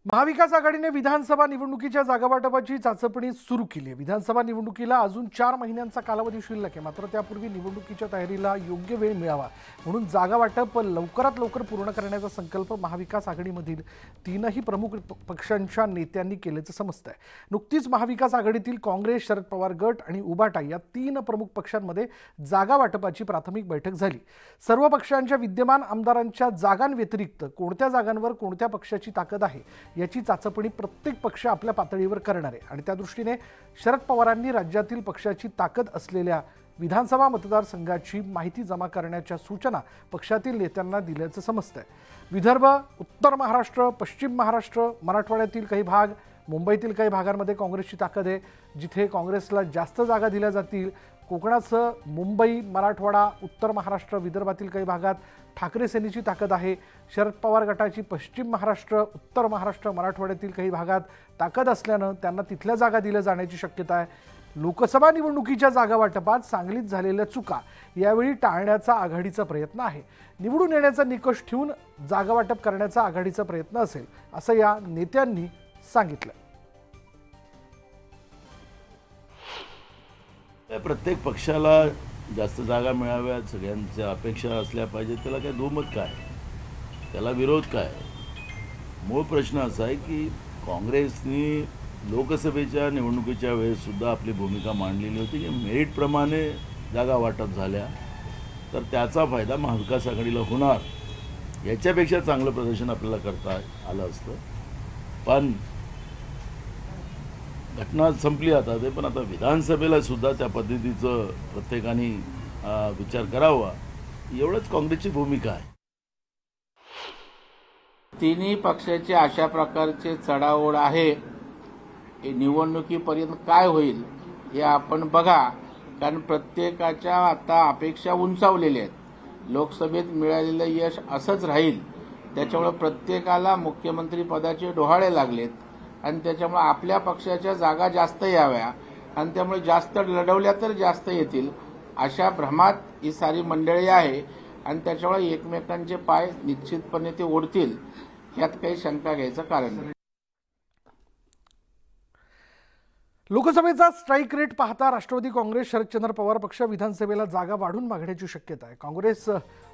महाविकास आघाडीने विधानसभा निवडणुकीच्या जागावाटपाची चाचपणी सुरू केली आहे। विधानसभा निवडणुकीला अजून 4 महिन्यांचा कालावधी शिल्लक आहे। मात्र त्यापूर्वी निवडणुकीच्या तयारीला योग्य वेळ मिळावा म्हणून जागावाटप लवकरात लवकर पूर्ण करण्याचा संकल्प महाविकास आघाडीमधील 3ही प्रमुख पक्षांच्या नेत्यांनी केल्याचं समजतंय। नुकतीच महाविकास आघाडीतील काँग्रेस, शरद पवार गट आणि उबाटा या 3 प्रमुख पक्षांमध्ये जागावाटपाची प्राथमिक बैठक झाली। सर्व पक्षांच्या विद्यमान आमदारांच्या जागांव्यतिरिक्त कोणत्या जागांवर कोणत्या पक्षाची ताकद आहे याची चाचपणी प्रत्येक पक्ष आपल्या पातळीवर करणार आहे आणि त्या दृष्टीने शरद पवारांनी राज्यातील पक्षाची ताकद असलेल्या विधानसभा मतदारसंघाची माहिती जमा करण्याच्या सूचना पक्षातील नेत्यांना दिल्याचं समजतंय। विदर्भ, उत्तर महाराष्ट्र, पश्चिम महाराष्ट्र, मराठवाड्यातील काही भाग, मुंबईतील काही भागांमध्ये काँग्रेसची ताकद आहे। जिथे काँग्रेसला जास्त जागा दिल्या जातील, कोकणाचं मुंबई, मराठवाडा, उत्तर महाराष्ट्र, विदर्भातील काही भागात ठाकरे सेनेची ताकद आहे। शरद पवार गटाची पश्चिम महाराष्ट्र, उत्तर महाराष्ट्र, मराठवाड्यातील काही भागात ताकद असल्यानं त्यांना तिथल्या जागा दिल्या जाण्याची शक्यता आहे। लोकसभा निवडणुकीच्या जागा वाटपात सांगलीत झालेल्या चुका यावेळी टाळण्याचा आघाडीचा प्रयत्न आहे। निवडून येण्याचा निकष ठेवून जागा वाटप करण्याचा आघाडीचा प्रयत्न असेल असं या नेत्यांनी सांगितलं। प्रत्येक पक्षाला जास्त जागा मिळाव्यात, सगळ्यांच्या अपेक्षा असल्या पाहिजेत। त्याला काय दुमत काय, त्याला विरोध काय? मूळ प्रश्न असा आहे की काँग्रेसनी लोकसभेच्या निवडणुकीच्या वेळेस सुद्धा आपली भूमिका मांडलेली होती की मेरिटप्रमाणे जागा वाटप झाल्या तर त्याचा फायदा महाविकास आघाडीला होणार, याच्यापेक्षा चांगलं प्रदर्शन आपल्याला करता आलं असतं। पण घटना संपली आता ते, पण आता विधानसभेला सुद्धा त्या पद्धतीचं प्रत्येकाने विचार करावा, एवढंच काँग्रेसची भूमिका आहे। तिन्ही पक्षाचे अशा प्रकारचे चढाओढ आहे, निवडणुकीपर्यंत काय होईल हे आपण बघा। कारण प्रत्येकाच्या आता अपेक्षा उंचावलेल्या आहेत। लोकसभेत मिळालेलं यश असंच राहील, त्याच्यामुळे प्रत्येकाला मुख्यमंत्री पदाचे डोहाळे लागलेत आणि त्याच्यामुळे आपल्या पक्षाच्या जागा जास्त याव्या आणि त्यामुळे जास्त लढवल्या तर जास्त येतील अशा भ्रमात ही सारी मंडळी आहे आणि त्याच्यामुळे एकमेकांचे पाय निश्चितपणे ते ओढतील, यात काही शंका घ्यायचं कारण नाही। लोकसभेचा स्ट्राईक रेट पाहता राष्ट्रवादी काँग्रेस, शरदचंद्र पवार पक्ष विधानसभेला जागा वाढून मागण्याची शक्यता आहे।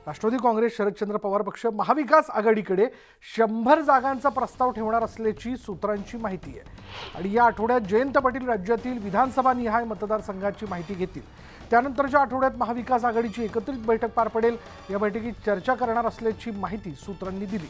राष्ट्रवादी काँग्रेस, शरदचंद्र पवार पक्ष महाविकास आघाडीकडे 100 जागांचा प्रस्ताव ठेवणार असल्याची सूत्रांची माहिती आहे आणि या आठवड्यात जयंत पाटील राज्यातील विधानसभा निहाय मतदारसंघाची माहिती घेतील। त्यानंतरच्या आठवड्यात महाविकास आघाडीची एकत्रित बैठक पार पडेल। या बैठकीत चर्चा करणार असल्याची माहिती सूत्रांनी दिली।